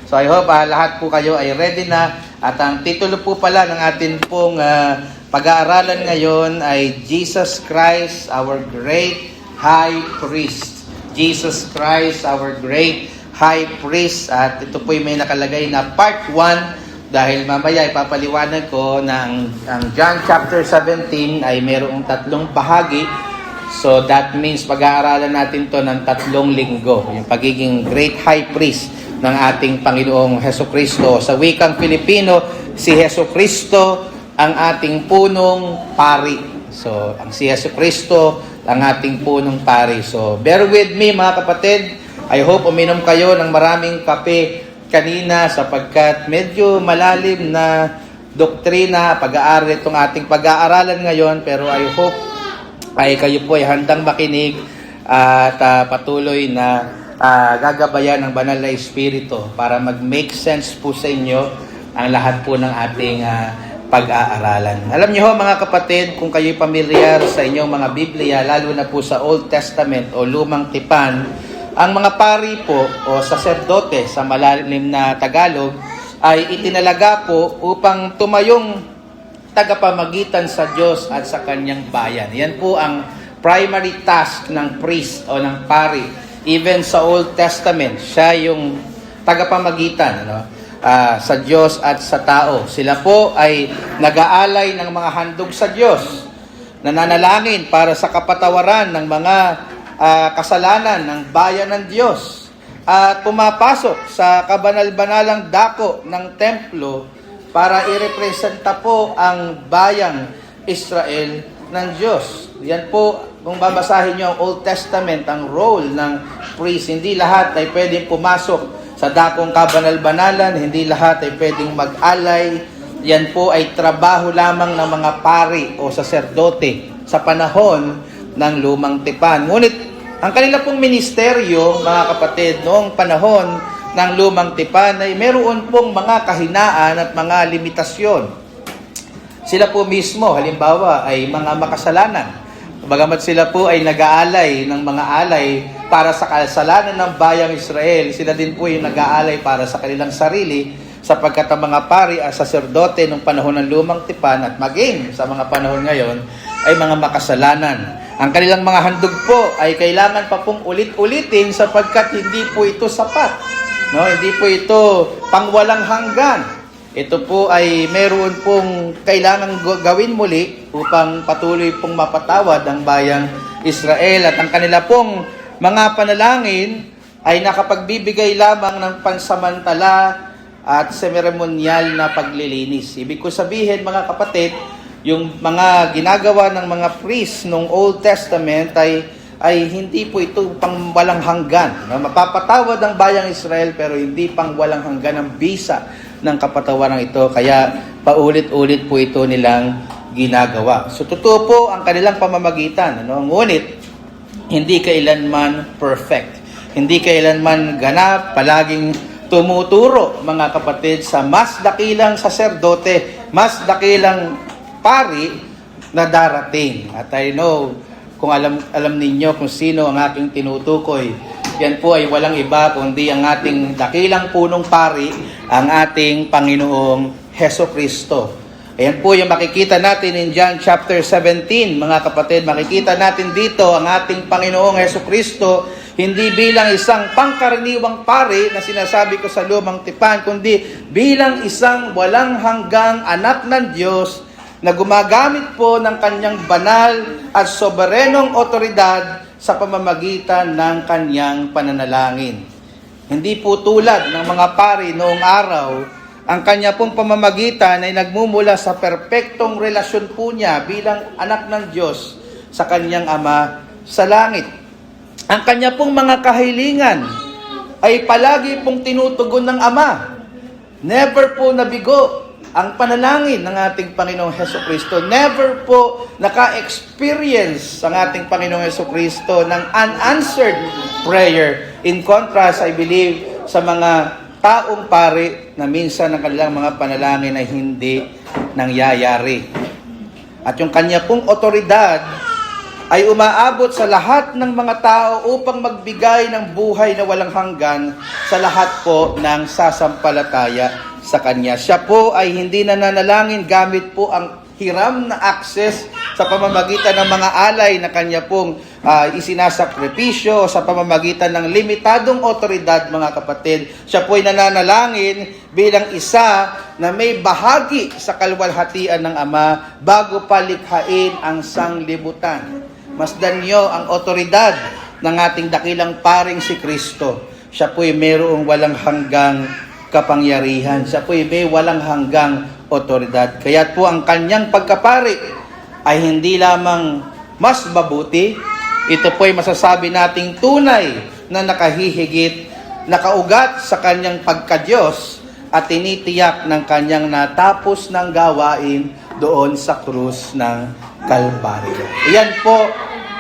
So I hope lahat po kayo ay ready na. At ang titulo po pala ng atin pong pag-aaralan ngayon ay Jesus Christ, our great High Priest. Jesus Christ, our great High Priest. At ito po may nakalagay na part 1 dahil mamaya ipapaliwanag ko na ang John chapter 17 ay mayroong 3 bahagi. So that means pag-aaralan natin to ng 3 linggo. Yung pagiging great High Priest ng ating Panginoong Hesukristo. Sa wikang Filipino, si Hesukristo ang ating punong pari. So, ang si Hesukristo ang ating punong pari. So, bear with me mga kapatid. I hope uminom kayo ng maraming kape kanina sapagkat medyo malalim na doktrina, pag-aaral itong ating pag-aaralan ngayon. Pero I hope ay kayo po ay handang makinig at patuloy na gagabayan ng banal na Espiritu para mag-make sense po sa inyo ang lahat po ng ating pag-aaralan. Alam niyo ho mga kapatid, kung kayo'y pamilyar sa inyong mga Biblia, lalo na po sa Old Testament o Lumang Tipan, ang mga pari po o saserdote sa malalim na Tagalog ay itinalaga po upang tumayong tagapamagitan sa Diyos at sa kanyang bayan. Yan po ang primary task ng priest o ng pari. Even sa Old Testament, siya yung tagapamagitan sa Diyos at sa tao. Sila po ay nag-aalay ng mga handog sa Diyos, nananalangin para sa kapatawaran ng mga kasalanan ng bayan ng Diyos, at pumapasok sa kabanal-banalang dako ng templo para irepresenta po ang bayang Israel ng Diyos. Yan po, kung babasahin nyo ang Old Testament, ang role ng priest, hindi lahat ay pwedeng pumasok sa dakong kabanal-banalan, hindi lahat ay pwedeng mag-alay. Yan po ay trabaho lamang ng mga pari o saserdote sa panahon ng Lumang Tipan. Ngunit, ang kanila pong ministeryo, mga kapatid, noong panahon ng Lumang Tipan ay meron pong mga kahinaan at mga limitasyon. Sila po mismo, halimbawa, ay mga makasalanan. Bagamat sila po ay nag-aalay ng mga alay para sa kasalanan ng bayang Israel, sila din po yung nag-aalay para sa kanilang sarili, sapagkat ang mga pari at saserdote ng panahon ng Lumang Tipan at maging sa mga panahon ngayon ay mga makasalanan. Ang kanilang mga handog po ay kailangan pa pong ulit-ulitin sapagkat hindi po ito sapat. Hindi po ito pangwalang hanggan. Ito po ay meron pong kailangang gawin muli upang patuloy pong mapatawad ang bayang Israel. At ang kanila pong mga panalangin ay nakapagbibigay lamang ng pansamantala at semeremonyal na paglilinis. Ibig ko sabihin mga kapatid, yung mga ginagawa ng mga priests nung Old Testament ay hindi po ito pang walang hanggan. Mapapatawad ang bayang Israel pero hindi pang walang hanggan ang bisa ng kapatawaran ito. Kaya paulit-ulit po ito nilang ginagawa. So totoo po ang kanilang pamamagitan. Ngunit hindi kailanman perfect. Hindi kailanman ganap, palaging tumuturo mga kapatid sa mas dakilang saserdote, mas dakilang pari na darating. At I know, kung alam ninyo kung sino ang aking tinutukoy, yan po ay walang iba kundi ang ating dakilang punong pari, ang ating Panginoong Hesukristo. Ayan po yung makikita natin in John chapter 17, mga kapatid. Makikita natin dito ang ating Panginoong Hesukristo hindi bilang isang pangkaraniwang pari na sinasabi ko sa Lumang Tipan, kundi bilang isang walang hanggang anak ng Diyos na gumagamit po ng kanyang banal at soberenong otoridad sa pamamagitan ng kanyang pananalangin. Hindi po tulad ng mga pari noong araw, ang kanya pong pamamagitan ay nagmumula sa perpektong relasyon po niya bilang anak ng Diyos sa kanyang Ama sa langit. Ang kanya pong mga kahilingan ay palagi pong tinutugon ng Ama. Never po nabigo ang panalangin ng ating Panginoong Hesukristo. Never po naka-experience ang ating Panginoong Hesukristo ng unanswered prayer. In contrast, I believe, sa mga taong pari na minsan ang kanilang mga panalangin ay hindi nangyayari. At yung kanya pong otoridad ay umaabot sa lahat ng mga tao upang magbigay ng buhay na walang hanggan sa lahat po ng sasampalataya sa Kanya. Siya po ay hindi nananalangin gamit po ang hiram na access sa pamamagitan ng mga alay na Kanya pong isinasakripisyo, sa pamamagitan ng limitadong otoridad, mga kapatid. Siya po ay nananalangin bilang isa na may bahagi sa kalwalhatian ng Ama bago palikhain ang sanglibutan. Masdan niyo ang otoridad ng ating dakilang paring si Kristo. Siya po'y mayroong walang hanggang kapangyarihan. Siya po'y may walang hanggang otoridad. Kaya po ang kanyang pagkapari ay hindi lamang mas mabuti, ito po'y masasabi nating tunay na nakahihigit, nakaugat sa kanyang pagkadyos at tinitiyak ng kanyang natapos ng gawain doon sa krus ng Kalbaryo. Yan po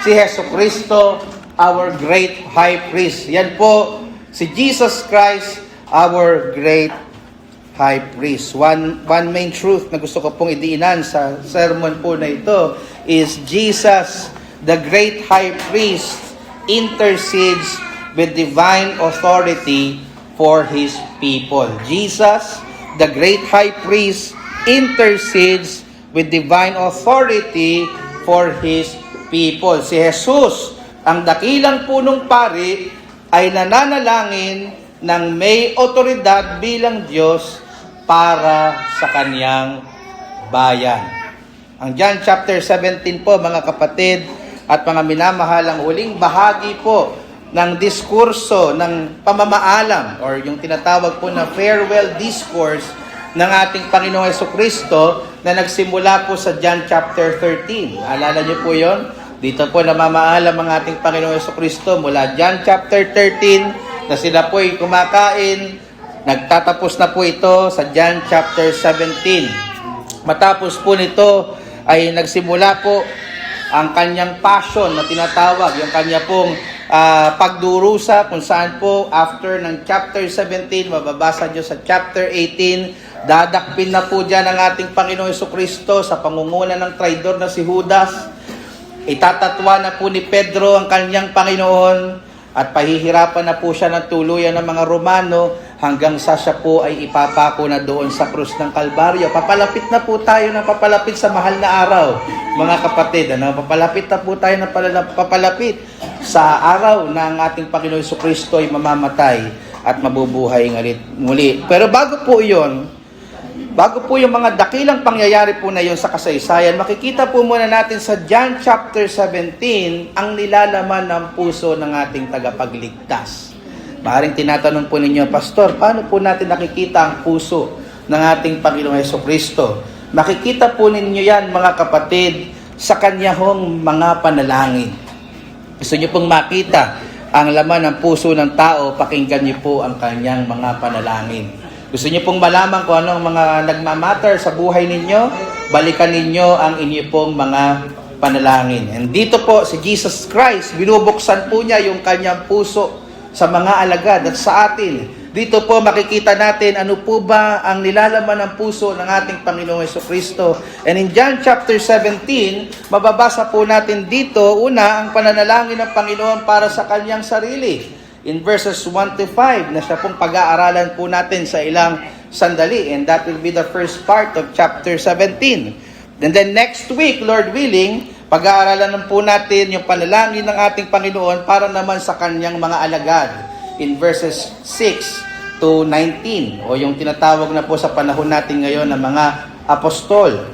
si Jesucristo, our great high priest. Yan po si Jesus Christ, our great high priest. One main truth na gusto ko pong idiinan sa sermon po na ito is Jesus, the great high priest, intercedes with divine authority for His people. Jesus, the great high priest, intercedes with divine authority for His people. Si Jesus, ang dakilang punong pari, ay nananalangin ng may otoridad bilang Diyos para sa Kaniyang bayan. Ang John chapter 17 po, mga kapatid at mga minamahal, ang huling bahagi po ng diskurso ng pamamaalam or yung tinatawag po na farewell discourse ng ating Panginoong Jesucristo na nagsimula po sa John chapter 13. Alala niyo po yon? Dito po namamaalam ang ating Panginoong Jesucristo mula John chapter 13 na sila po ay kumakain. Nagtatapos na po ito sa John chapter 17. Matapos po nito ay nagsimula po ang kanyang passion na tinatawag, yung kanya pong pagdurusa kung saan po after ng chapter 17, mababasa nyo sa chapter 18, dadakpin na po dyan ang ating Panginoong Jesucristo sa pangunguna ng traidor na si Judas. Itatatwa na po ni Pedro ang kanyang Panginoon at pahihirapan na po siya ng tuluyan ng mga Romano hanggang sa siya po ay ipapako na doon sa krus ng Kalbaryo. Papalapit na po tayo ng papalapit sa mahal na araw, mga kapatid. Papalapit na po tayo ng papalapit sa araw na ang ating Panginoon Jesucristo ay mamamatay at mabubuhay muli. Pero bago po yung mga dakilang pangyayari po na yun sa kasaysayan, makikita po muna natin sa John chapter 17 ang nilalaman ng puso ng ating tagapagligtas. Maaaring tinatanong po ninyo, Pastor, paano po natin nakikita ang puso ng ating Panginoong Jesucristo? Makikita po ninyo yan, mga kapatid, sa kanyang mga panalangin. Gusto niyo pong makita ang laman ng puso ng tao, pakinggan niyo po ang kanyang mga panalangin. Gusto niyo pong malaman kung anong mga nagmamatter sa buhay ninyo, balikan ninyo ang inyo pong mga panalangin. And dito po si Jesus Christ, binubuksan po niya yung kanyang puso sa mga alagad at sa atin. Dito po makikita natin ano po ba ang nilalaman ng puso ng ating Panginoong Jesucristo. And in John chapter 17, mababasa po natin dito, una, ang pananalangin ng Panginoon para sa kanyang sarili. In verses 1 to 5, na siya pong pag-aaralan po natin sa ilang sandali. And that will be the first part of chapter 17. And then next week, Lord willing, pag-aaralan po natin yung panalangin ng ating Panginoon para naman sa kanyang mga alagad. In verses 6 to 19, o yung tinatawag na po sa panahon natin ngayon ng mga apostol.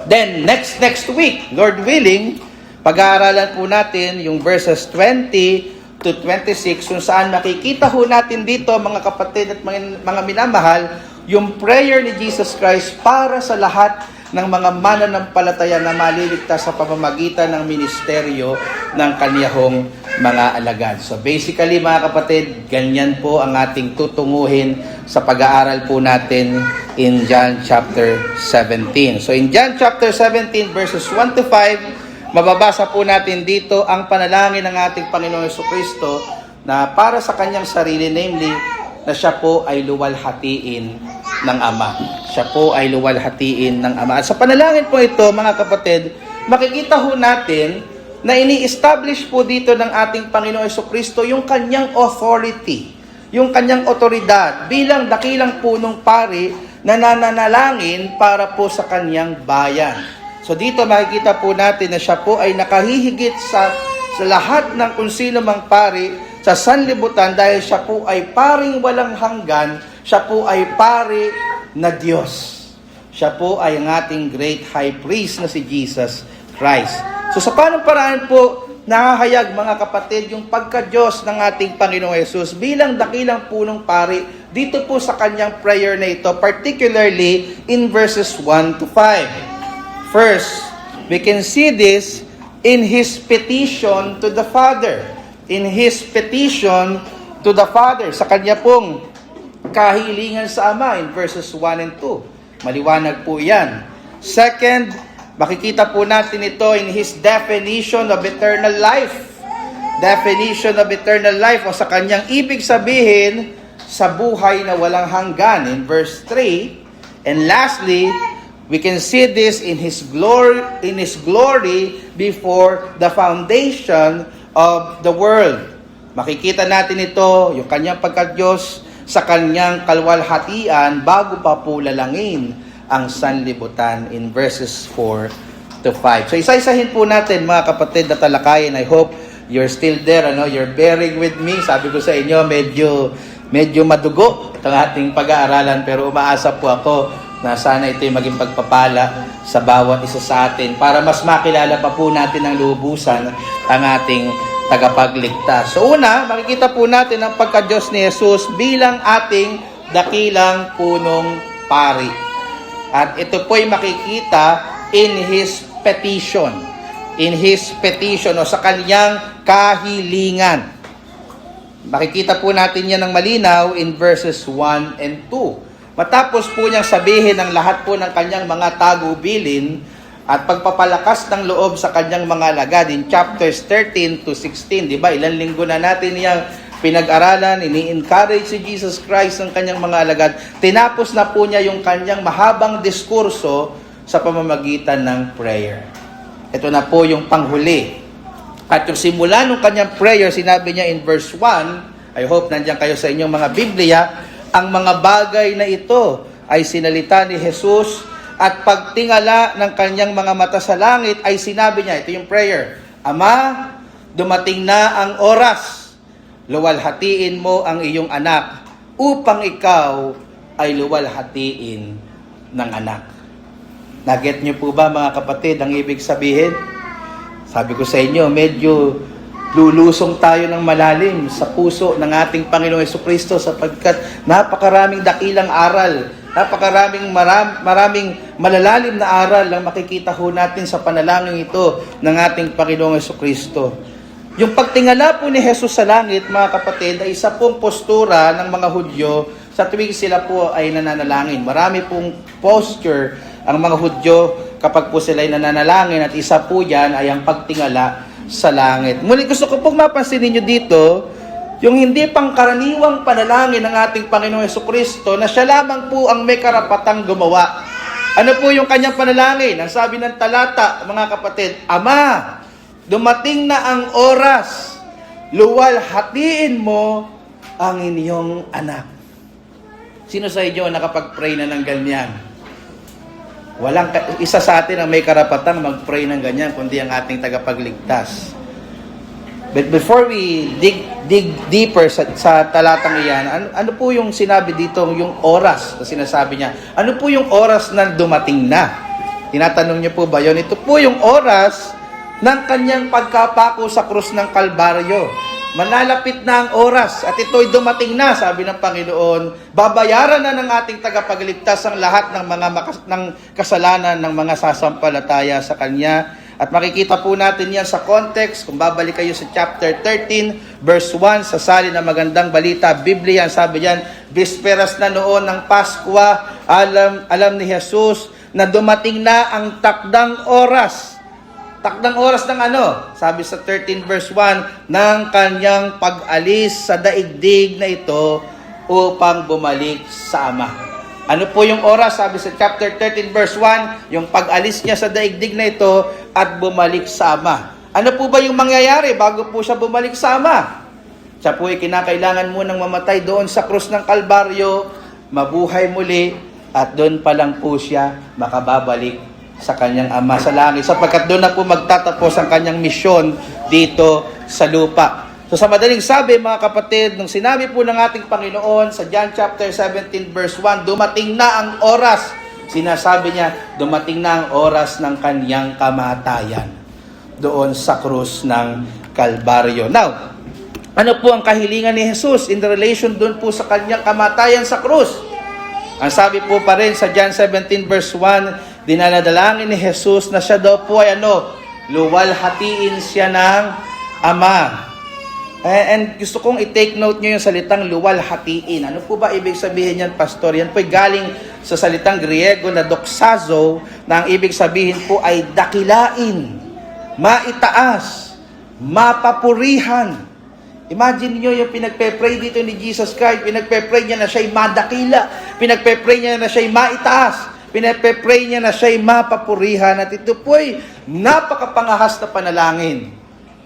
Then, next week, Lord willing, pag-aaralan po natin yung verses 20 to 26, kung saan makikita ho natin dito, mga kapatid at mga minamahal, yung prayer ni Jesus Christ para sa lahat ng mga mananampalataya na maliligtas sa pamamagitan ng ministeryo ng kaniyahong mga alagad. So basically, mga kapatid, ganyan po ang ating tutunguhin sa pag-aaral po natin in John chapter 17. So in John chapter 17 verses 1 to 5, mababasa po natin dito ang panalangin ng ating Panginoong Jesucristo na para sa kanyang sarili, namely, na siya po ay luwalhatiin ng Ama. Siya po ay luwalhatiin ng Ama. At sa panalangin po ito, mga kapatid, makikita ho natin na ini-establish po dito ng ating Panginoong Jesucristo yung kanyang authority, yung kanyang otoridad bilang dakilang punong pari na nananalangin para po sa kanyang bayan. So dito makikita po natin na siya po ay nakahihigit sa lahat ng kung sino mang pari sa sanlibutan dahil siya po ay paring walang hanggan, siya po ay pari na Diyos. Siya po ay ang ating great high priest na si Jesus Christ. So sa paanong paraan po nahahayag mga kapatid yung pagka-Diyos ng ating Panginoong Yesus bilang dakilang punong pari dito po sa kanyang prayer na ito, particularly in verses 1 to 5. First, we can see this in His petition to the Father. In His petition to the Father, sa kanya pong kahilingan sa Ama in verses 1 and 2. Maliwanag po yan. Second, makikita po natin ito in His definition of eternal life. Definition of eternal life o sa kanyang ibig sabihin sa buhay na walang hanggan in verse 3. And lastly, we can see this in His glory before the foundation of the world. Makikita natin ito, yung kanyang pagka-Diyos sa kanyang kalwalhatian bago pa po lalangin ang sanlibutan in verses 4 to 5. So isa-isahin po natin mga kapatid na talakayin. I hope you're still there, you're bearing with me. Sabi ko sa inyo, medyo madugo ang ating pag-aaralan, pero umaasa po ako na sana ito'y maging pagpapala sa bawat isa sa atin para mas makilala pa po natin ang lubusan ang ating tagapagligtas. So una, makikita po natin ang pagka-Diyos ni Jesus bilang ating dakilang punong pari. At ito po'y makikita in His petition. In His petition o sa kanyang kahilingan. Makikita po natin yan ng malinaw in verses 1 and 2. Matapos po niyang sabihin ang lahat po ng kanyang mga tagubilin at pagpapalakas ng loob sa kanyang mga alagad in chapters 13 to 16. Diba? Ilang linggo na natin yung pinag-aralan, ini-encourage si Jesus Christ ng kanyang mga alagad. Tinapos na po niya yung kanyang mahabang diskurso sa pamamagitan ng prayer. Ito na po yung panghuli. At yung simula ng kanyang prayer, sinabi niya in verse 1, I hope nandiyan kayo sa inyong mga Biblia, ang mga bagay na ito ay sinalita ni Jesus at pagtingala ng kanyang mga mata sa langit ay sinabi niya, ito yung prayer, Ama, dumating na ang oras. Luwalhatiin mo ang iyong anak upang ikaw ay luwalhatiin ng anak. Naget niyo po ba mga kapatid ang ibig sabihin? Sabi ko sa inyo, medyo lulusong tayo ng malalim sa puso ng ating Panginoong Jesucristo sapagkat napakaraming dakilang aral, maraming malalalim na aral ang makikita ho natin sa panalangin ito ng ating Panginoong Jesucristo. Yung pagtingala po ni Jesus sa langit, mga kapatid, ay isa pong postura ng mga Hudyo sa tuwing sila po ay nananalangin. Marami pong posture ang mga Hudyo kapag po sila ay nananalangin at isa po yan ay ang pagtingala sa langit. Ngunit gusto ko pong mapansin ninyo dito, yung hindi pangkaraniwang panalangin ng ating Panginoong Jesucristo na siya lamang po ang may karapatang gumawa. Ano po yung kanyang panalangin? Ang sabi ng talata, mga kapatid, Ama, dumating na ang oras, luwalhatiin mo ang inyong anak. Sino sa inyo nakapag-pray na ng ganyan? Walang isa sa atin ang may karapatang mag-pray ng ganyan, kundi ang ating tagapagligtas. But before we dig deeper sa talatang iyan, ano po yung sinabi dito, yung oras na sinasabi niya? Ano po yung oras na dumating na? Tinatanong niyo po ba yun? Ito po yung oras ng kanyang pagkapako sa krus ng Kalbaryo. Manalapit na ang oras at ito'y dumating na, sabi ng Panginoon. Babayaran na ng ating tagapagligtas ang lahat ng ng kasalanan ng mga sasampalataya sa Kanya. At makikita po natin yan sa context. Kung babalik kayo sa chapter 13, verse 1, sa sali ng magandang balita, Biblia, sabi yan, bisperas na noon ng Paskwa, alam ni Jesus na dumating na ang takdang oras. Takdang oras ng ano? Sabi sa 13 verse 1, ng kanyang pag-alis sa daigdig na ito upang bumalik sa Ama. Ano po yung oras? Sabi sa chapter 13 verse 1, yung pag-alis niya sa daigdig na ito at bumalik sa Ama. Ano po ba yung mangyayari bago po siya bumalik sa Ama? Siya po ay kinakailangan munang mamatay doon sa krus ng Kalbaryo, mabuhay muli, at doon pa lang po siya makababalik sa kanyang Ama sa langit, sapagkat doon na po magtatapos ang kanyang misyon dito sa lupa. So sa madaling sabi, mga kapatid, nung sinabi po ng ating Panginoon sa John chapter 17 verse 1, dumating na ang oras. Sinasabi niya, dumating na ang oras ng kanyang kamatayan doon sa krus ng Kalbaryo. Now, ano po ang kahilingan ni Jesus in relation doon po sa kanyang kamatayan sa krus? Ang sabi po pa rin sa John 17 verse 1, dinadalangin ni Jesus na siya daw po ay luwalhatiin siya ng Ama. And gusto kong i-take note nyo yung salitang luwalhatiin. Ano po ba ibig sabihin yan, Pastor? Yan po ay galing sa salitang Griego na doxazo, na ang ibig sabihin po ay dakilain, maitaas, mapapurihan. Imagine nyo yung pinagpe-pray dito ni Jesus Christ. Pinagpe-pray niya na siya'y madakila. Pinagpe-pray niya na siya'y maitaas. Pinagpe-pray niya na siya'y mapapurihan. At ito po ay napakapangahas na panalangin.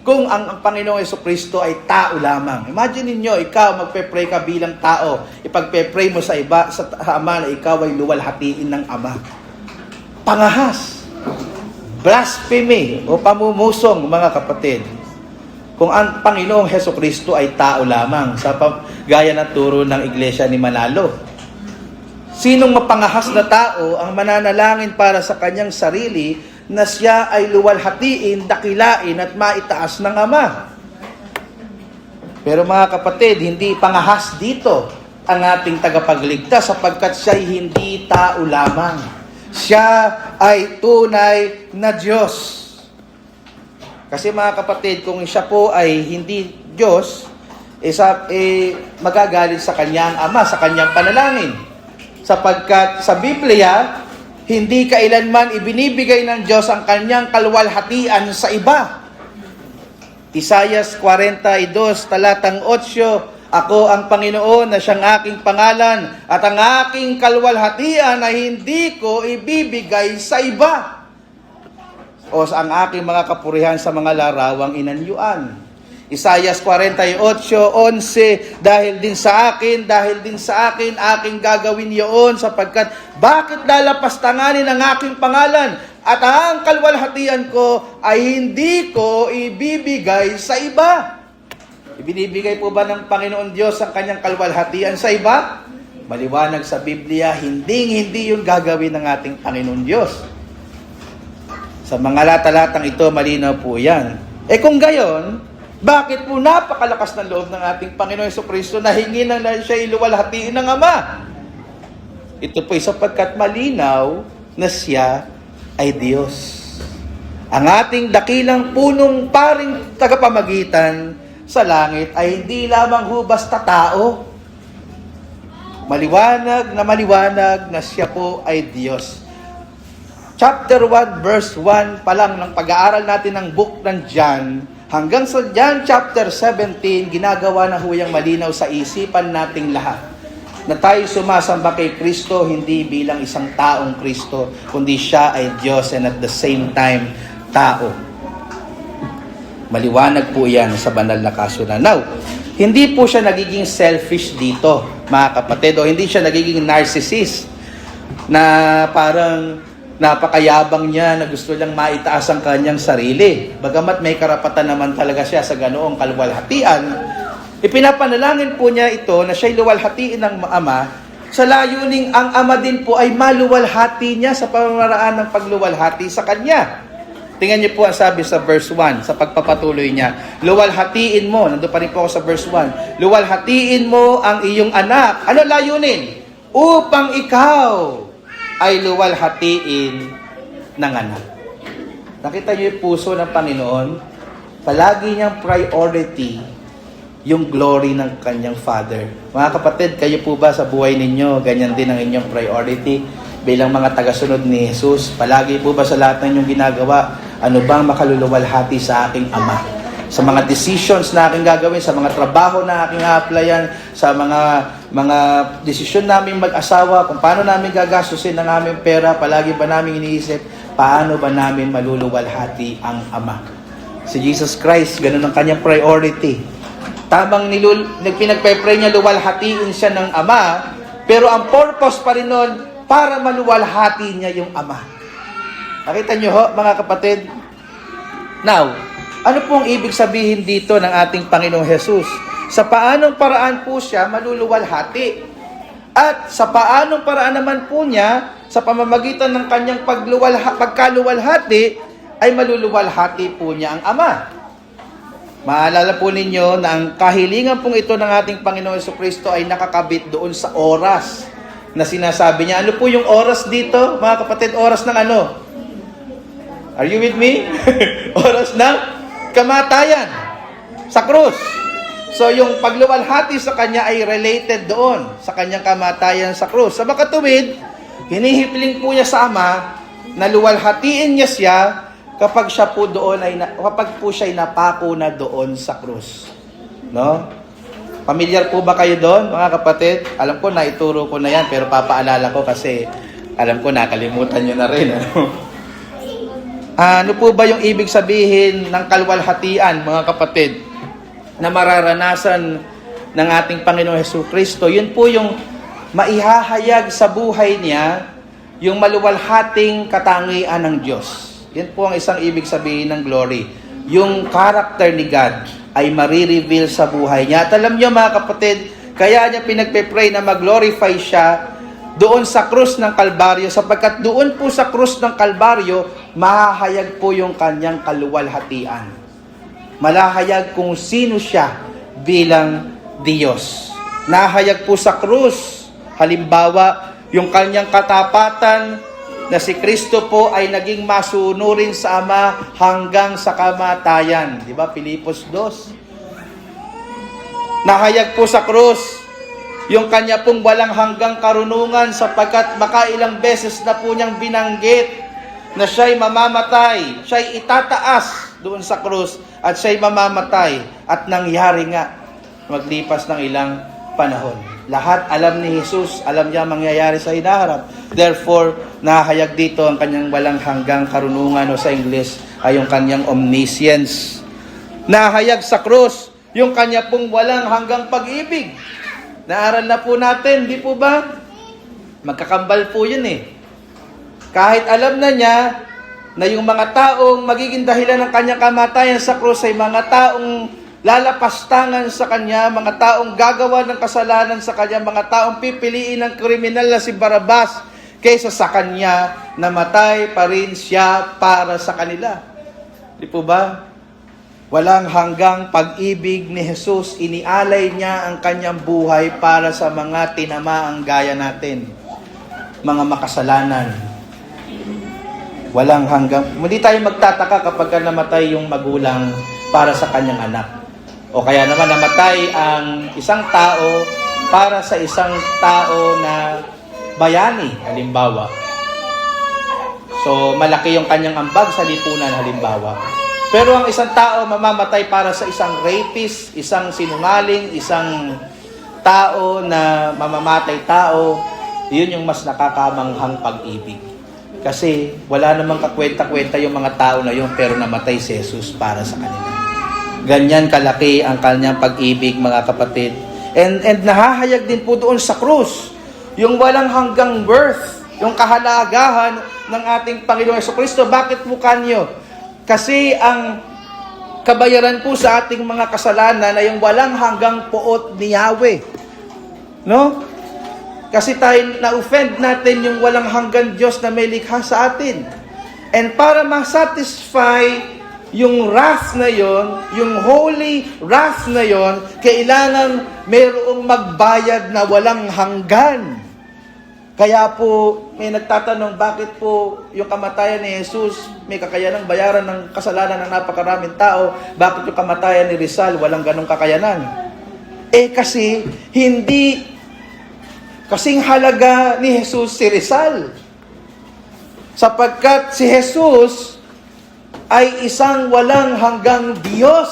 Kung ang Panginoong Jesucristo ay tao lamang. Imagine niyo, ikaw magpe-pray ka bilang tao. Ipagpe-pray mo sa iba, sa Ama, na ikaw ay luwalhatiin ng Ama. Pangahas. Blasphemy o pamumusong, mga kapatid. Kung ang Panginoong Jesucristo ay tao lamang, sa gaya ng turo ng Iglesia ni Manalo. Sinong mapangahas na tao ang mananalangin para sa kanyang sarili na siya ay luwalhatiin, dakilain at maitaas ng Ama? Pero mga kapatid, hindi pangahas dito ang ating tagapagligtas, sapagkat siya ay hindi tao lamang. Siya ay tunay na Diyos. Kasi mga kapatid, kung siya po ay hindi Diyos, magagalit sa kanyang Ama, sa kanyang panalangin. Sapagkat sa Biblia, hindi kailanman ibinibigay ng Diyos ang kanyang kaluwalhatian sa iba. Isaiah 42, talatang 8, ako ang Panginoon na siyang aking pangalan, at ang aking kaluwalhatian ay hindi ko ibibigay sa iba. O ang aking mga kapurihan sa mga larawang inanyuan. Isaiah 48:11, dahil din sa akin, aking gagawin yun, sapagkat bakit lalapastanganin ang aking pangalan, at ang kaluwalhatian ko ay hindi ko ibibigay sa iba. Ibinibigay po ba ng Panginoon Diyos ang kanyang kaluwalhatian sa iba? Maliwanag sa Biblia, hindi yun gagawin ng ating Panginoon Diyos. Sa mga talatang ito, malinaw po yan. Kung gayon, bakit po napakalakas ng loob ng ating Panginoon Jesucristo na hingin na siya iluwalhatiin ng Ama? Ito po sapagkat malinaw na siya ay Diyos. Ang ating dakilang punong paring tagapamagitan sa langit ay hindi lamang basta tao. Maliwanag na siya po ay Diyos. Chapter 1, verse 1 pa lang ng pag-aaral natin ng book ng John, hanggang sa John chapter 17, ginagawa na huyang malinaw sa isipan nating lahat na tayo sumasamba kay Kristo hindi bilang isang taong Kristo, kundi siya ay Diyos and at the same time, tao. Maliwanag po yan sa banal na kasulatan. Now, hindi po siya nagiging selfish dito, mga kapatid, o hindi siya nagiging narcissist na parang napakayabang niya na gusto lang maitaas ang kanyang sarili. Bagamat may karapatan naman talaga siya sa ganoong kaluwalhatian, ipinapanalangin po niya ito na siya'y luwalhatiin ng Ama sa layuning ang Ama din po ay maluwalhati niya sa pamamaraan ng pagluwalhati sa Kanya. Tingnan niyo po ang sabi sa verse 1, sa pagpapatuloy niya. Luwalhatiin mo, nandun pa rin po ako sa verse 1, luwalhatiin mo ang iyong anak. Ano layunin? Upang ikaw ay luwalhatiin ng anak. Nakita niyo yung puso ng Panginoon? Palagi niyang priority yung glory ng kanyang Father. Mga kapatid, kayo po ba sa buhay ninyo, ganyan din ang inyong priority bilang mga tagasunod ni Jesus? Palagi po ba sa lahat ng inyong ginagawa, ano bang makaluluwalhati sa aking Ama? Sa mga decisions na aking gagawin, sa mga trabaho na aking applyan, sa mga desisyon namin mag-asawa, kung paano namin gagastusin ang aming pera, palagi ba namin iniisip, paano ba namin maluluwalhati ang Ama? Si Jesus Christ, ganun ang kanyang priority. Tamang pinagpe-pray niya, luwalhatiin siya ng Ama, pero ang purpose pa rin nun, para maluwalhati niya yung Ama. Nakita niyo ho, mga kapatid? Now, ano pong ibig sabihin dito ng ating Panginoong Jesus? Sa paanong paraan po siya maluluwalhati? At sa paanong paraan naman po niya, sa pamamagitan ng kanyang pagkaluwalhati, ay maluluwalhati po niya ang Ama. Maalala po ninyo na ang kahilingan pong ito ng ating Panginoong Jesucristo ay nakakabit doon sa oras na sinasabi niya. Ano po yung oras dito, mga kapatid? Oras ng ano? Are you with me? Oras ng kamatayan sa krus. So yung pagluwalhati sa kanya ay related doon sa kanyang kamatayan sa krus. Sa makatuwid, hinihipiling po niya sa Ama na luwalhatiin niya siya kapag siya po doon kapag po siya ay napako na doon sa krus. No? Pamilyar po ba kayo doon, mga kapatid? Alam ko, naituro ko na yan, pero papaalala ko kasi alam ko, nakalimutan nyo na rin. Ano po ba yung ibig sabihin ng kalwalhatian, mga kapatid, na mararanasan ng ating Panginoong Jesucristo? Yun po yung maihahayag sa buhay niya, yung maluwalhating katangian ng Diyos. Yan po ang isang ibig sabihin ng glory. Yung character ni God ay marireveal sa buhay niya. At alam niyo, mga kapatid, kaya niya pinagpe-pray na mag-glorify siya doon sa krus ng Kalbaryo, sapagkat doon po sa krus ng Kalbaryo, mahahayag po yung kanyang kaluwalhatian. Malahayag kung sino siya bilang Diyos. Nahayag po sa krus, halimbawa, yung kanyang katapatan na si Kristo po ay naging masunurin sa Ama hanggang sa kamatayan. Di ba? Filipos 2. Nahayag po sa krus yung kanya pong walang hanggang karunungan, sapagkat makailang beses na po niyang binanggit na siya'y mamamatay, siya'y itataas doon sa krus, at siya'y mamamatay. At nangyari nga, maglipas ng ilang panahon. Lahat alam ni Jesus, alam niya mangyayari sa hinaharap. Therefore, nahayag dito ang kanyang walang hanggang karunungan, o sa English ay yung kanyang omniscience. Nahayag sa krus yung kanya pong walang hanggang pag-ibig. Naaral na po natin, di po ba? Magkakambal po yun eh. Kahit alam na niya na yung mga taong magiging dahilan ng kanyang kamatayan sa krus ay mga taong lalapastangan sa kanya, mga taong gagawa ng kasalanan sa kanya, mga taong pipiliin ng kriminal na si Barabas kaysa sa kanya, namatay pa rin siya para sa kanila. Di po ba? Walang hanggang pag-ibig ni Jesus, inialay niya ang kanyang buhay para sa mga tinamaang gaya natin, mga makasalanan. Walang hanggang, hindi tayo magtataka kapag namatay yung magulang para sa kanyang anak. O kaya naman namatay ang isang tao para sa isang tao na bayani, halimbawa. So, malaki yung kanyang ambag sa lipunan, halimbawa. Pero ang isang tao mamamatay para sa isang rapist, isang sinungaling, isang tao na mamamatay tao, yun yung mas nakakamanghang pag-ibig. Kasi wala namang kakwenta-kwenta yung mga tao na yun, pero namatay si Jesus para sa kanila. Ganyan kalaki ang kanyang pag-ibig, mga kapatid. And nahahayag din po doon sa krus, yung walang hanggang worth, yung kahalagahan ng ating Panginoong Jesucristo. Bakit po kanyo? Kasi ang kabayaran po sa ating mga kasalanan ay yung walang hanggang poot ni Yahweh. No? Kasi tayo na-offend natin yung walang hanggang Diyos na may likha sa atin. And para ma-satisfy yung wrath na yon, yung holy wrath na yon, kailangan mayroong magbayad na walang hanggan. Kaya po, may nagtatanong, bakit po yung kamatayan ni Jesus may kakayanang bayaran ng kasalanan ng napakaraming tao? Bakit yung kamatayan ni Rizal walang ganong kakayanan? Kasi hindi kasing halaga ni Jesus si Rizal. Sapagkat si Jesus ay isang walang hanggang Diyos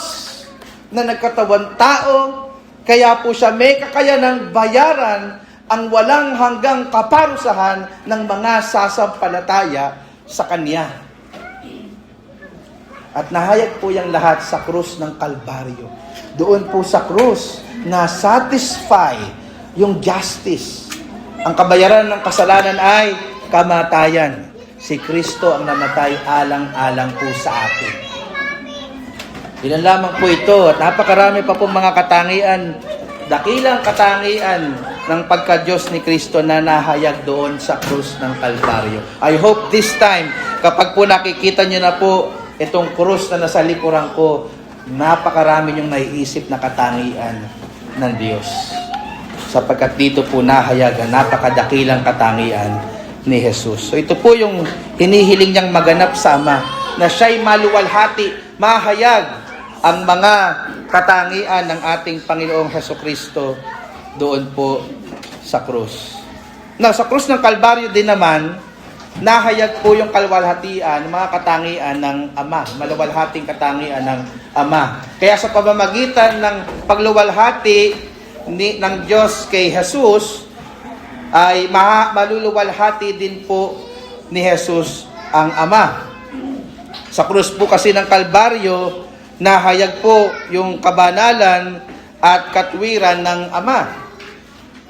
na nagkatawan tao, kaya po siya may kakayanang bayaran ang walang hanggang kaparusahan ng mga sasampalataya sa Kanya. At nahayag po yung lahat sa krus ng Kalbaryo. Doon po sa krus na satisfy yung justice. Ang kabayaran ng kasalanan ay kamatayan. Si Kristo ang namatay alang-alang po sa atin. Ilan lamang po ito at napakarami pa po mga katangian, dakilang katangian ng pagka-Diyos ni Kristo na nahayag doon sa krus ng Kalbaryo. I hope this time, kapag po nakikita nyo na po itong krus na nasa likuran ko, napakarami yung naiisip na katangian ng Diyos. Sapagkat dito po nahayag ang napakadakilang katangian ni Jesus. So ito po yung hinihiling niyang maganap sa Ama, na siya'y maluwalhati, mahayag ang mga katangian ng ating Panginoong Hesukristo doon po sa krus. Now, sa krus ng Kalbaryo din naman, nahayag po yung kaluwalhatian, mga katangian ng Ama, maluwalhating katangian ng Ama. Kaya sa pamamagitan ng pagluwalhati ng Diyos kay Jesus, ay maluluwalhati din po ni Jesus ang Ama. Sa krus po kasi ng Kalbaryo, nahayag po yung kabanalan at katwiran ng Ama,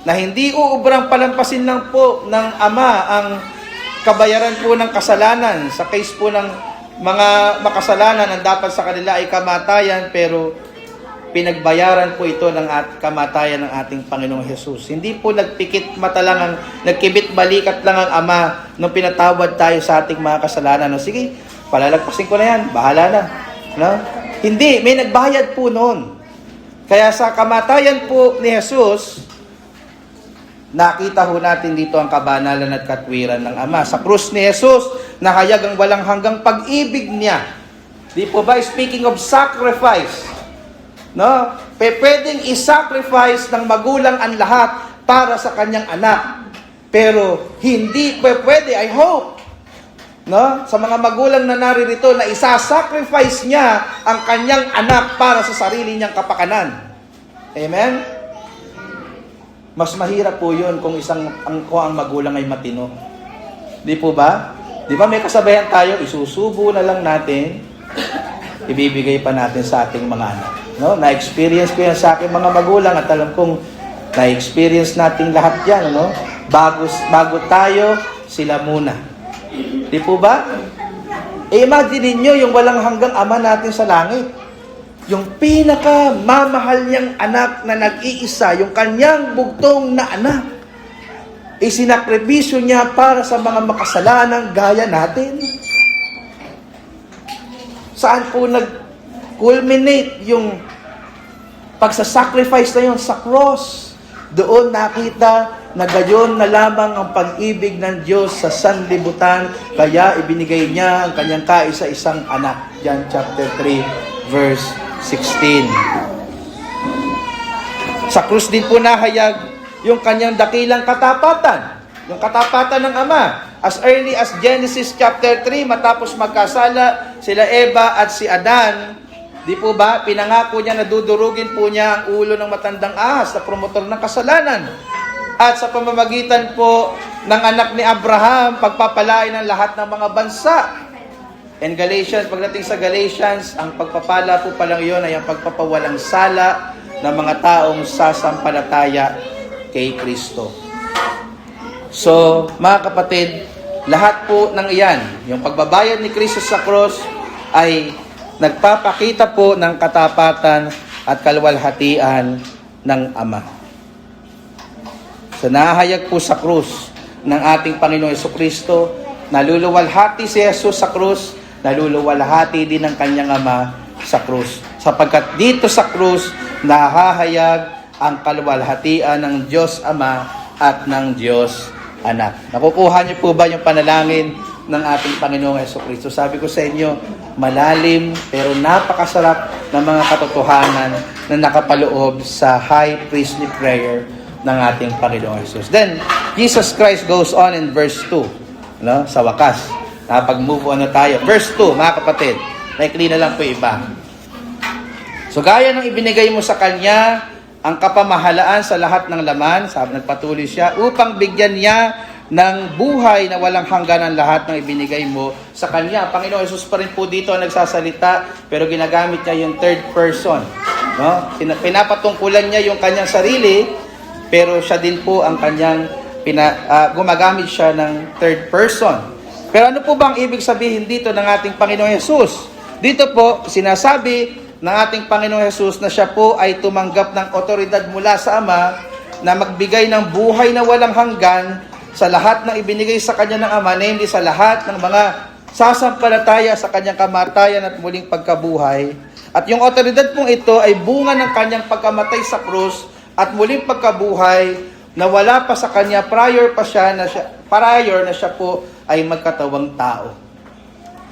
na hindi uubrang palampasin lang po ng Ama ang kabayaran po ng kasalanan. Sa case po ng mga makasalanan, ang dapat sa kanila ay kamatayan, pero pinagbayaran po ito ng kamatayan ng ating Panginoong Jesus. Hindi po nagpikit mata lang, nagkibit balikat lang ang Ama nung pinatawad tayo sa ating mga kasalanan. No, sige, palalagpasin ko na yan, bahala na. No? Hindi, may nagbayad po noon. Kaya sa kamatayan po ni Jesus, nakita ho natin dito ang kabanalan at katwiran ng Ama. Sa krus ni Jesus, nahayag ang walang hanggang pag-ibig niya. Di po ba, speaking of sacrifice, no? Pwedeng i-sacrifice ng magulang ang lahat para sa kanyang anak. Pero hindi pwede, I hope, no? Sa mga magulang na naririto, na isa-sacrifice niya ang kanyang anak para sa sarili niyang kapakanan. Amen? Mas mahirap po yun kung ang magulang ay matino. Di po ba? Di ba may kasabayan tayo, isusubo na lang natin, ibibigay pa natin sa ating mga anak. No? Na-experience ko yan sa aking mga magulang at alam kong na-experience natin lahat yan. No? Bago tayo, sila muna. Di po ba? Imagine niyo yung walang hanggang Ama natin sa langit. Yung pinaka-mamahal niyang anak na nag-iisa, yung kanyang bugtong na anak, isinakripisyo niya para sa mga makasalanang gaya natin. Saan po nag-culminate yung pagsasacrifice na yun? Sa cross. Doon nakita na gayon na lamang ang pag-ibig ng Diyos sa sanlibutan, kaya ibinigay niya ang kanyang kaisa-isang anak. John chapter 3, verse 16. Sa krus din po nahayag yung kanyang dakilang katapatan. Yung katapatan ng Ama. As early as Genesis chapter 3, matapos magkasala sila Eva at si Adan, di po ba, pinangako niya na dudurugin po niya ang ulo ng matandang ahas na promotor ng kasalanan. At sa pamamagitan po ng anak ni Abraham, pagpapalain ng lahat ng mga bansa. And Galatians, pagdating sa Galatians, ang pagpapala po palang yun ay ang pagpapawalang sala ng mga taong sasampalataya kay Kristo. So, mga kapatid, lahat po ng iyan, yung pagbabayad ni Kristo sa cross ay nagpapakita po ng katapatan at kaluwalhatian ng Ama. So, nahayag po sa krus ng ating Panginoong Jesucristo, naluluwalhati si Jesus sa krus, naluluwalhati din ng kanyang Ama sa krus. Sapagkat dito sa krus, nahahayag ang kaluwalhatian ng Diyos Ama at ng Diyos Anak. Nakukuha niyo po ba yung panalangin ng ating Panginoong Jesucristo? Sabi ko sa inyo, malalim pero napakasarap na mga katotohanan na nakapaloob sa high priestly prayer ng ating Panginoong Jesus. Then, Jesus Christ goes on in verse 2. No? Sa wakas, napag-move on na tayo. Verse 2, mga kapatid, likely na lang po iba. So, gaya ng ibinigay mo sa Kanya, ang kapamahalaan sa lahat ng laman, sabi nagpatuloy siya, upang bigyan niya ng buhay na walang hangganan lahat ng ibinigay mo sa Kanya. Panginoon Jesus pa rin po dito ang nagsasalita, pero ginagamit niya yung third person. No? Pinapatungkulan niya yung Kanyang sarili, pero siya din po ang Kanyang gumagamit siya ng third person. Pero ano po bang ibig sabihin dito ng ating Panginoong Jesus? Dito po, sinasabi ng ating Panginoong Jesus na siya po ay tumanggap ng otoridad mula sa Ama na magbigay ng buhay na walang hanggan sa lahat ng ibinigay sa Kanya ng Ama, namely sa lahat ng mga sasampalataya sa Kanyang kamatayan at muling pagkabuhay. At yung otoridad pong ito ay bunga ng Kanyang pagkamatay sa krus at muling pagkabuhay na wala pa sa Kanya prior na siya po ay magkatawang tao.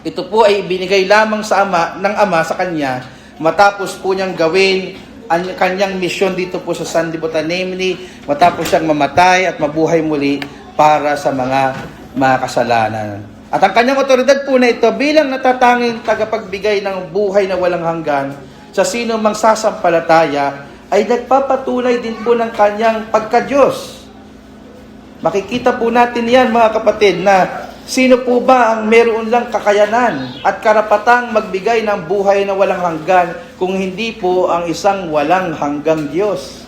Ito po ay ibinigay lamang ng Ama sa Kanya matapos po niyang gawin ang Kanyang misyon dito po sa sanlibutan, namely matapos siyang mamatay at mabuhay muli para sa mga makasalanan. At ang Kanyang otoridad po na ito bilang natatanging tagapagbigay ng buhay na walang hanggan sa sino mang sasampalataya ay nagpapatuloy din po ng Kanyang pagka-Diyos. Makikita po natin yan mga kapatid na sino po ba ang meron lang kakayanan at karapatang magbigay ng buhay na walang hanggan kung hindi po ang isang walang hanggang Diyos.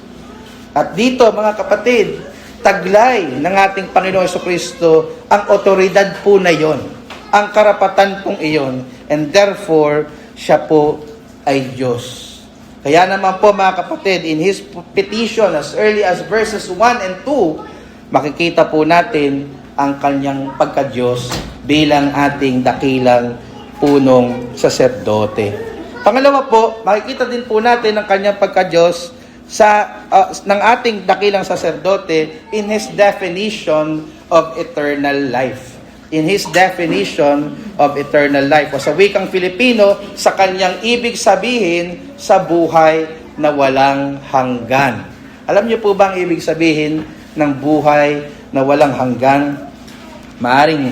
At dito mga kapatid, taglay ng ating Panginoong Jesucristo ang otoridad po na iyon, ang karapatan pong iyon, and therefore, siya po ay Diyos. Kaya naman po mga kapatid, in His petition as early as verses 1 and 2, makikita po natin ang Kanyang pagka-Diyos bilang ating dakilang punong saserdote. Pangalawa po, makikita din po natin ang Kanyang pagka-Diyos ng ating dakilang saserdote in His definition of eternal life. In His definition of eternal life. O sa wikang Filipino, sa Kanyang ibig sabihin sa buhay na walang hanggan. Alam niyo po ba ang ibig sabihin ng buhay na walang hanggan? Maaring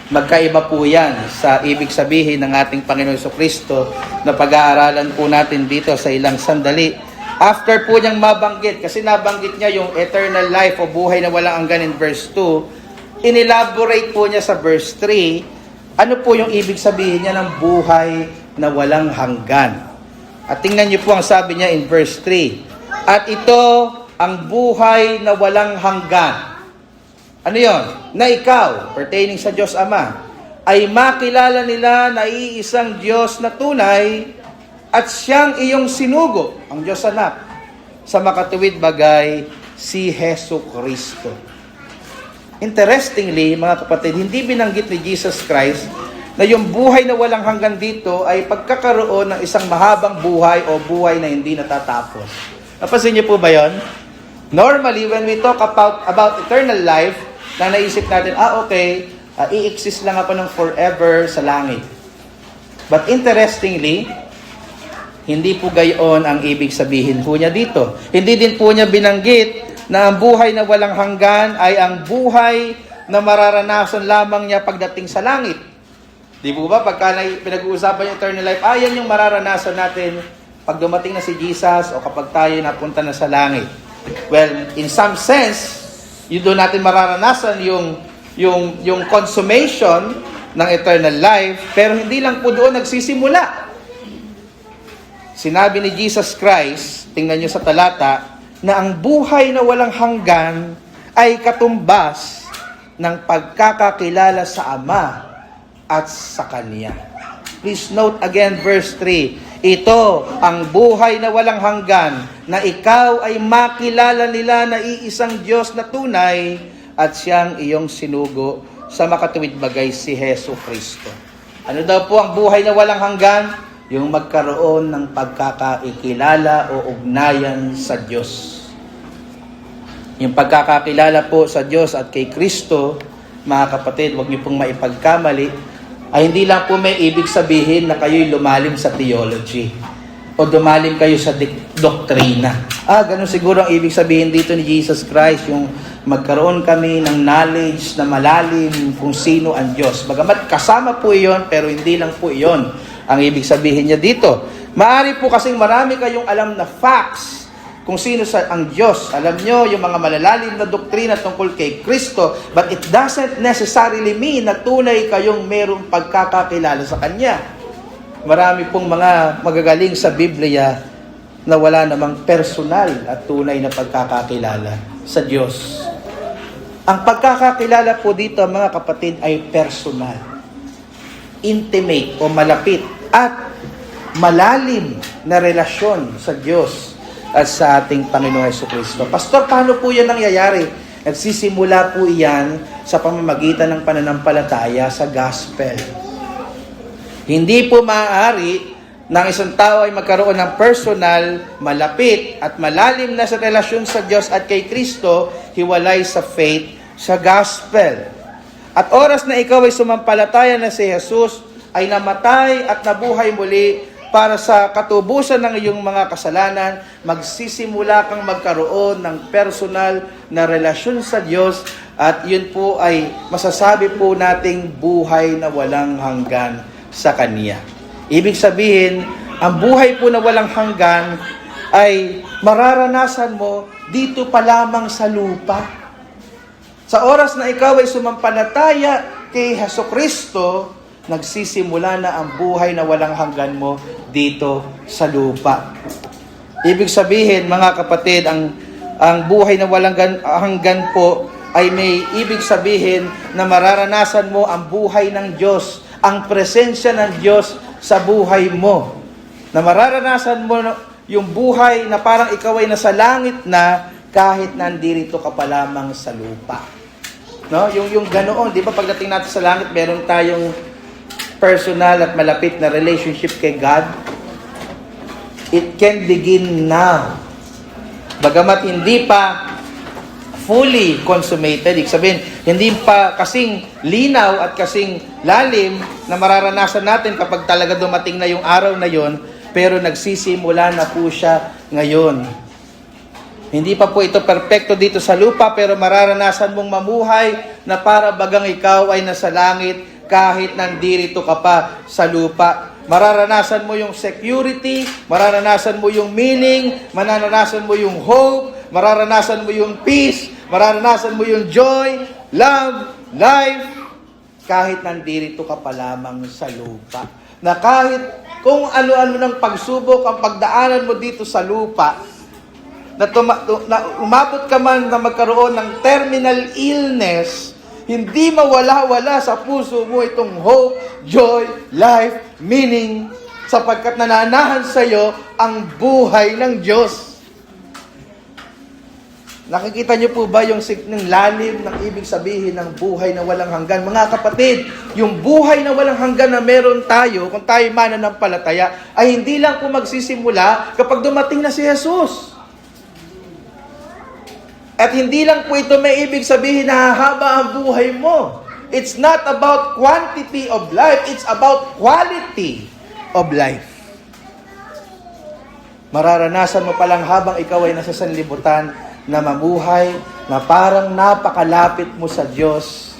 magkaiba po yan sa ibig sabihin ng ating Panginoon Jesucristo na pag-aaralan po natin dito sa ilang sandali. After po niyang mabanggit, kasi nabanggit niya yung eternal life o buhay na walang hanggan in verse 2, inelaborate po niya sa verse 3, ano po yung ibig sabihin niya ng buhay na walang hanggan. At tingnan niyo po ang sabi niya in verse 3, at ito ang buhay na walang hanggan. Ano yon? Na ikaw, pertaining sa Diyos Ama, ay makilala nila na iisang Diyos na tunay at siyang iyong sinugo, ang Diyos Anak, sa makatuwid bagay, si Hesus Kristo. Interestingly, mga kapatid, hindi binanggit ni Jesus Christ na yung buhay na walang hanggan dito ay pagkakaroon ng isang mahabang buhay o buhay na hindi natatapos. Napansin niyo po ba yon? Normally, when we talk about eternal life, na naisip natin, i-exist lang ako ng forever sa langit. But interestingly, hindi po gayon ang ibig sabihin po niya dito. Hindi din po niya binanggit na ang buhay na walang hanggan ay ang buhay na mararanasan lamang niya pagdating sa langit. Di po ba? Pagka pinag-uusapan yung eternal life, yan yung mararanasan natin pag dumating na si Jesus o kapag tayo napunta na sa langit. Well, in some sense, yun doon natin mararanasan yung consummation ng eternal life, pero hindi lang po doon nagsisimula. Sinabi ni Jesus Christ, tingnan nyo sa talata, na ang buhay na walang hanggan ay katumbas ng pagkakakilala sa Ama at sa Kanya. Please note again verse 3. Ito ang buhay na walang hanggan, na ikaw ay makilala nila na iisang Diyos na tunay at siyang iyong sinugo sa makatuwid bagay, si Hesus Kristo. Ano daw po ang buhay na walang hanggan? Yung magkaroon ng pagkakaikilala o ugnayan sa Diyos. Yung pagkakakilala po sa Diyos at kay Kristo, mga kapatid, huwag niyo pong maipagkamali, ay hindi lang po may ibig sabihin na kayo'y lumalim sa theology o lumalim kayo sa doktrina. Ganun siguro ang ibig sabihin dito ni Jesus Christ, yung magkaroon kami ng knowledge na malalim kung sino ang Diyos. Bagamat kasama po iyon, pero hindi lang po iyon ang ibig sabihin niya dito. Maari po kasing marami kayong alam na facts kung sino ang Diyos. Alam nyo, yung mga malalalim na doktrina tungkol kay Kristo, but it doesn't necessarily mean na tunay kayong merong pagkakakilala sa Kanya. Marami pong mga magagaling sa Biblia na wala namang personal at tunay na pagkakakilala sa Diyos. Ang pagkakakilala po dito, mga kapatid, ay personal, intimate o malapit at malalim na relasyon sa Diyos at sa ating Panginoong Jesucristo. Pastor, paano po yan nangyayari? Nagsisimula po iyan sa pamamagitan ng pananampalataya sa gospel. Hindi po maaari na isang tao ay magkaroon ng personal, malapit at malalim na sa relasyon sa Diyos at kay Kristo, hiwalay sa faith sa gospel. At oras na ikaw ay sumampalataya na si Jesus, ay namatay at nabuhay muli para sa katubusan ng iyong mga kasalanan, magsisimula kang magkaroon ng personal na relasyon sa Diyos at yun po ay masasabi po nating buhay na walang hanggan sa Kanya. Ibig sabihin, ang buhay po na walang hanggan ay mararanasan mo dito pa lamang sa lupa. Sa oras na ikaw ay sumampalataya kay Jesucristo, nagsisimula na ang buhay na walang hanggan mo dito sa lupa. Ibig sabihin, mga kapatid, ang buhay na walang hanggan po ay may ibig sabihin na mararanasan mo ang buhay ng Diyos, ang presensya ng Diyos sa buhay mo. Na mararanasan mo yung buhay na parang ikaw ay nasa langit na kahit nandirito ka pa lamang sa lupa. No? Yung ganoon, di ba pagdating natin sa langit, meron tayong personal at malapit na relationship kay God. It can begin now. Bagamat hindi pa fully consummated, ibig sabihin, hindi pa kasing linaw at kasing lalim na mararanasan natin kapag talaga dumating na yung araw na yon, pero nagsisimula na po siya ngayon. Hindi pa po ito perpekto dito sa lupa, pero mararanasan mong mamuhay na para bagang ikaw ay nasa langit kahit nandirito ka pa sa lupa. Mararanasan mo yung security, mararanasan mo yung meaning, mararanasan mo yung hope, mararanasan mo yung peace, mararanasan mo yung joy, love, life, kahit nandirito ka pa lamang sa lupa. Na kahit kung ano-ano ng pagsubok ang pagdaanan mo dito sa lupa, na umabot ka man na magkaroon ng terminal illness, hindi mawala-wala sa puso mo itong hope, joy, life, meaning, sapagkat nananahan sa iyo ang buhay ng Diyos. Nakikita niyo po ba yung lalim ng ibig sabihin ng buhay na walang hanggan? Mga kapatid, yung buhay na walang hanggan na meron tayo, kung tayo mananampalataya, ay hindi lang po magsisimula kapag dumating na si Jesus. At hindi lang po ito may ibig sabihin na hahaba ang buhay mo. It's not about quantity of life, it's about quality of life. Mararanasan mo palang habang ikaw ay nasa sanlibutan na mamuhay na parang napakalapit mo sa Diyos,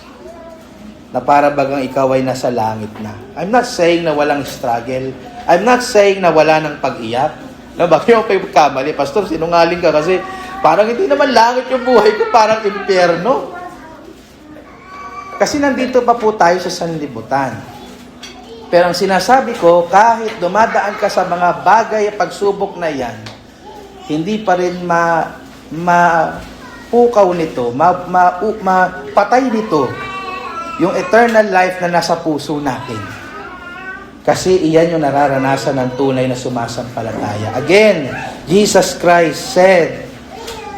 na para bagang ikaw ay nasa langit na. I'm not saying na walang struggle. I'm not saying na wala ng pag-iyak. No, bakit yung pagkamali? Pastor, sinungaling ka kasi parang hindi naman langit yung buhay ko, parang impyerno. Kasi nandito pa po tayo sa sanlibutan. Pero ang sinasabi ko, kahit dumadaan ka sa mga bagay at pagsubok na yan, hindi pa rin mapukaw nito, mapatay nito yung eternal life na nasa puso natin. Kasi iyan yung nararanasan ng tunay na sumasampalataya. Again, Jesus Christ said,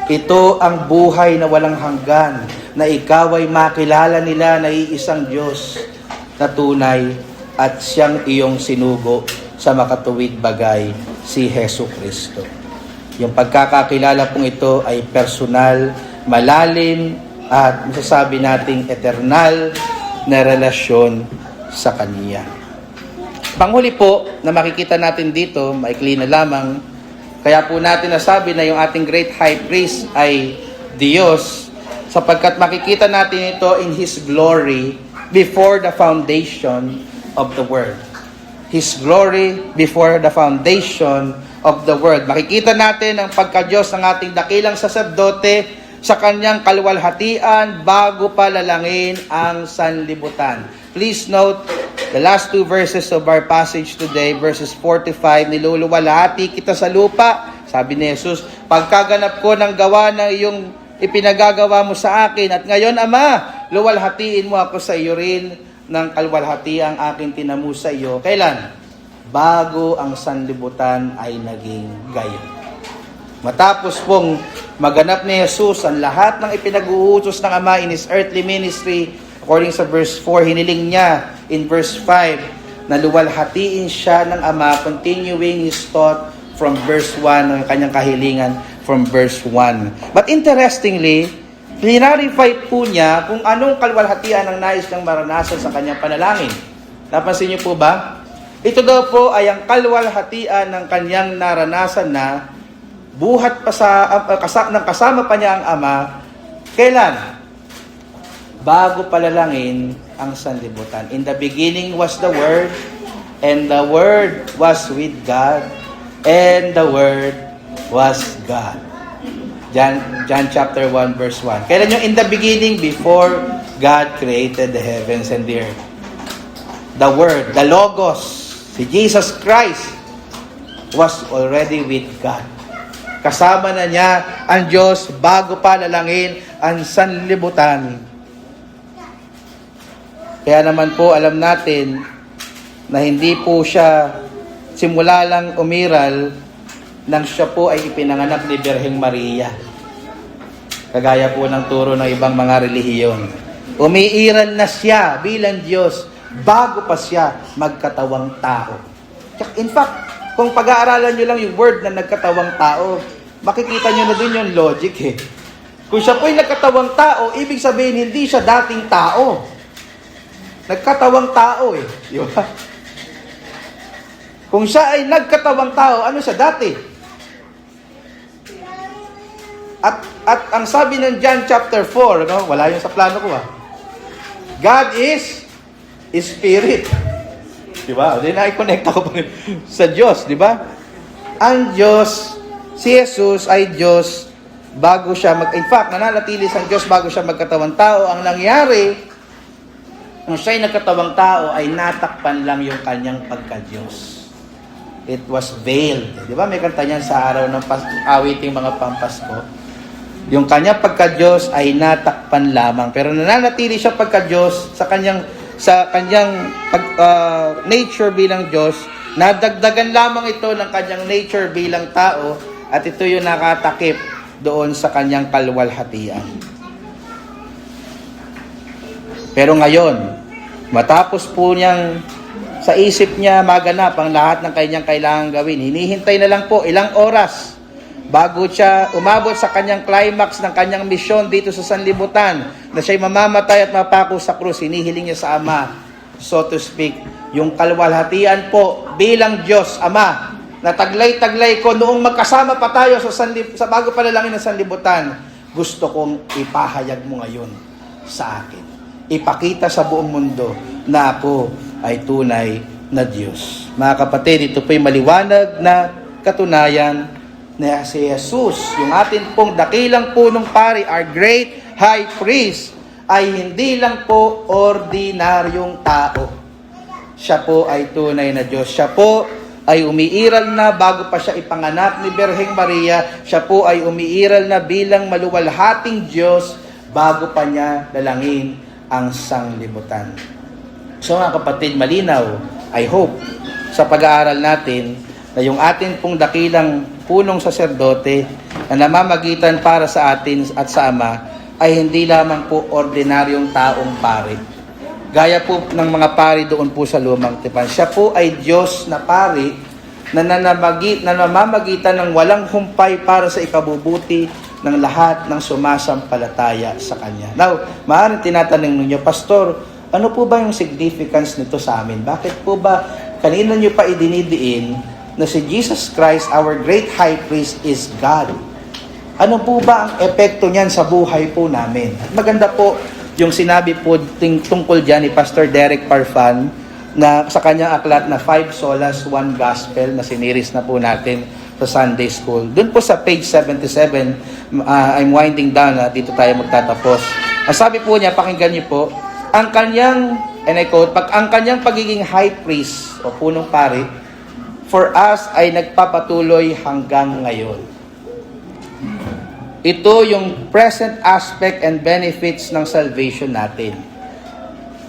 ito ang buhay na walang hanggan, na ikaw ay makilala nila na iisang Diyos na tunay at siyang iyong sinugo sa makatuwid bagay, si Hesus Kristo. Yung pagkakakilala pong ito ay personal, malalim, at masasabi nating eternal na relasyon sa Kanya. Panghuli po na makikita natin dito, maikli na lamang, kaya po natin nasabi na yung ating great high priest ay Diyos, sapagkat makikita natin ito in His glory before the foundation of the world. His glory before the foundation of the world. Makikita natin ang pagka-Diyos ng ating dakilang saserdote sa kanyang kaluwalhatian bago pa lalangin ang sanlibutan. Please note, the last two verses of our passage today, verses 4 to 5, niluluwalhati kita sa lupa. Sabi ni Jesus, pagkaganap ko ng gawa ng iyong ipinagagawa mo sa akin, at ngayon, Ama, luwalhatiin mo ako sa iyo rin ng kaluwalhati ang aking tinamu sa iyo. Kailan? Bago ang sanlibutan ay naging gayon. Matapos pong maganap ni Jesus ang lahat ng ipinag-uutos ng Ama in His earthly ministry, according sa verse 4, hiniling niya in verse 5 na luwalhatiin siya ng Ama, continuing His thought from verse 1, ng kanyang kahilingan from verse 1. But interestingly, clarify po niya kung anong kaluwalhatian ang nais niyang maranasan sa kanyang panalangin. Napansin niyo po ba? Ito daw po ay ang kaluwalhatian ng kanyang naranasan na buhat pa kasama pa niya ang Ama. Kailan? Bago palalangin ang sanlibutan. In the beginning was the Word, and the Word was with God, and the Word was God. John chapter 1 verse 1. Kailan yung in the beginning? Before God created the heavens and the earth. The Word, the Logos, si Jesus Christ was already with God. Kasama na niya ang Diyos bago pa lalangin ang sanlibutan. Kaya naman po alam natin na hindi po siya simula lang umiral nang siya po ay ipinanganak ni Birheng Maria. Kagaya po ng turo ng ibang mga relihiyon. Umiiral na siya bilang Diyos bago pa siya magkatawang tao. In fact, kung pag-aaralan nyo lang yung word na nagkatawang tao, makikita nyo na din yung logic eh. Kung siya po ay nagkatawang tao, ibig sabihin hindi siya dating tao. Nagkatawang tao eh. Di ba? Kung siya ay nagkatawang tao, ano siya dati? At ang sabi ng John chapter 4, no? Wala yung sa plano ko God is Spirit. Di ba? Then I-connect ako sa Diyos, di ba? Ang Diyos, si Jesus ay Diyos bago siya in fact, nananatili sa Diyos bago siya magkatawang tao. Ang nangyari, kung siya'y nagkatawang tao, ay natakpan lang yung kanyang pagka-Diyos. It was veiled. Di ba? May kanta niyan sa araw ng awiting mga Pampasko. Yung kanyang pagka-Diyos ay natakpan lamang. Pero nananatili siya pagka-Diyos sa kanyang nature bilang Diyos. Nadagdagan lamang ito ng kanyang nature bilang tao, at ito yung nakatakip doon sa kanyang kaluwalhatian. Pero ngayon, matapos po niyang sa isip niya maganap ang lahat ng kanyang kailangan gawin, hinihintay na lang po ilang oras bago siya umabot sa kanyang climax ng kanyang misyon dito sa sanlibutan, na siya'y mamamatay at mapako sa krus. Hinihiling niya sa Ama, so to speak, yung kaluwalhatian po bilang Diyos Ama, na taglay-taglay ko noong magkasama pa tayo sa bago palalangin ng sanlibutan, gusto kong ipahayag mo ngayon sa akin. Ipakita sa buong mundo na ako ay tunay na Diyos. Mga kapatid, ito po'y maliwanag na katunayan na si Jesus, yung atin pong dakilang punong pari, our great high priest, ay hindi lang po ordinaryong tao. Siya po ay tunay na Diyos. Siya po ay umiiral na bago pa siya ipanganak ni Birheng Maria. Siya po ay umiiral na bilang maluwalhating Diyos bago pa niya dalangin ang sanglibutan. So mga kapatid, malinaw, I hope, sa pag-aaral natin, na yung atin pong dakilang punong saserdote na namamagitan para sa atin at sa Ama ay hindi lamang po ordinaryong taong pari. Gaya po ng mga pari doon po sa Lumang Tipan. Siya po ay Diyos na pari na namamagitan ng walang humpay para sa ikabubuti ng lahat ng sumasampalataya sa Kanya. Now, maaaring tinatanong ninyo, Pastor, ano po ba yung significance nito sa amin? Bakit po ba kanina nyo pa idinidiin na si Jesus Christ, our great high priest, is God? Ano po ba ang epekto niyan sa buhay po namin? Maganda po yung sinabi po tungkol dyan ni Pastor Derek Parfan na sa kanyang aklat na 5 Solas, 1 Gospel na siniris na po natin sa Sunday School. Doon po sa page 77, I'm winding down, dito tayo magtatapos. Ang sabi po niya, pakinggan niyo po, ang kanyang, and I quote, ang kanyang pagiging high priest o punong pari, for us ay nagpapatuloy hanggang ngayon. Ito yung present aspect and benefits ng salvation natin.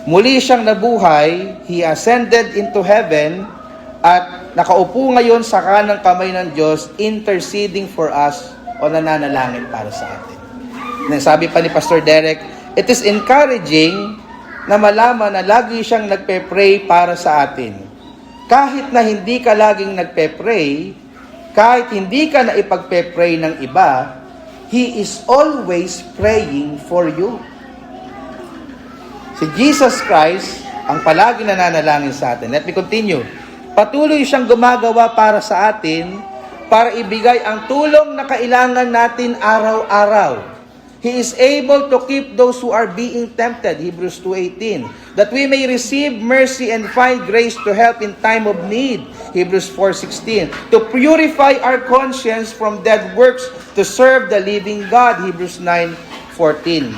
Muli siyang nabuhay, He ascended into heaven, at nakaupo ngayon sa kanang kamay ng Diyos, interceding for us o nananalangin para sa atin. Sabi pa ni Pastor Derek, it is encouraging na malaman na lagi siyang nagpe-pray para sa atin. Kahit na hindi ka laging nagpe-pray, kahit hindi ka na ipagpe-pray ng iba, He is always praying for you. Si Jesus Christ ang palagi nananalangin sa atin. Let me continue. Patuloy siyang gumagawa para sa atin para ibigay ang tulong na kailangan natin araw-araw. He is able to keep those who are being tempted, Hebrews 2:18, that we may receive mercy and find grace to help in time of need, Hebrews 4:16, to purify our conscience from dead works to serve the living God, Hebrews 9:14.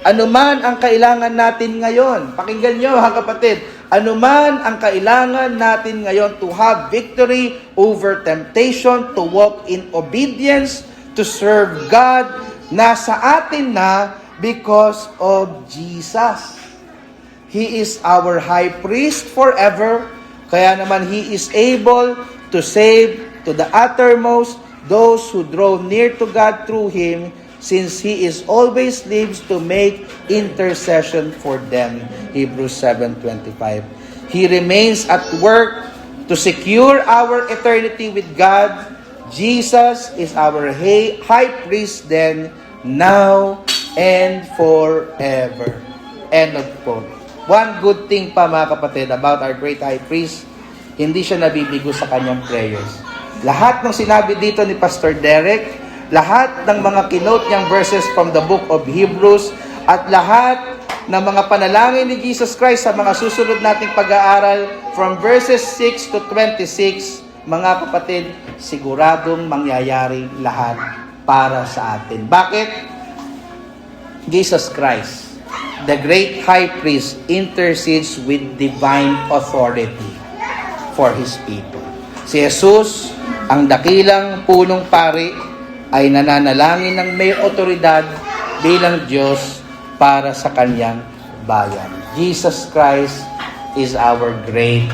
Anuman ang kailangan natin ngayon, pakinggan nyo mga kapatid, anuman ang kailangan natin ngayon to have victory over temptation, to walk in obedience, to serve God, nasa atin na because of Jesus. He is our high priest forever, kaya naman He is able to save to the uttermost those who draw near to God through Him, since He is always lives to make intercession for them. Hebrews 7:25. He remains at work to secure our eternity with God. Jesus is our high priest then, now, and forever. End of quote. One good thing pa mga kapatid about our great high priest, hindi siya nabibigo sa kanyang prayers. Lahat ng sinabi dito ni Pastor Derek, lahat ng mga kinote niyang verses from the book of Hebrews, at lahat ng mga panalangin ni Jesus Christ sa mga susunod nating pag-aaral from verses 6 to 26, mga kapatid, siguradong mangyayari lahat para sa atin. Bakit? Jesus Christ, the great high priest, intercedes with divine authority for His people. Si Jesus, ang dakilang punong pari, ay nananalangin ng may otoridad bilang Diyos para sa kanyang bayan. Jesus Christ is our great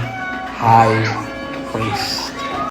high priest.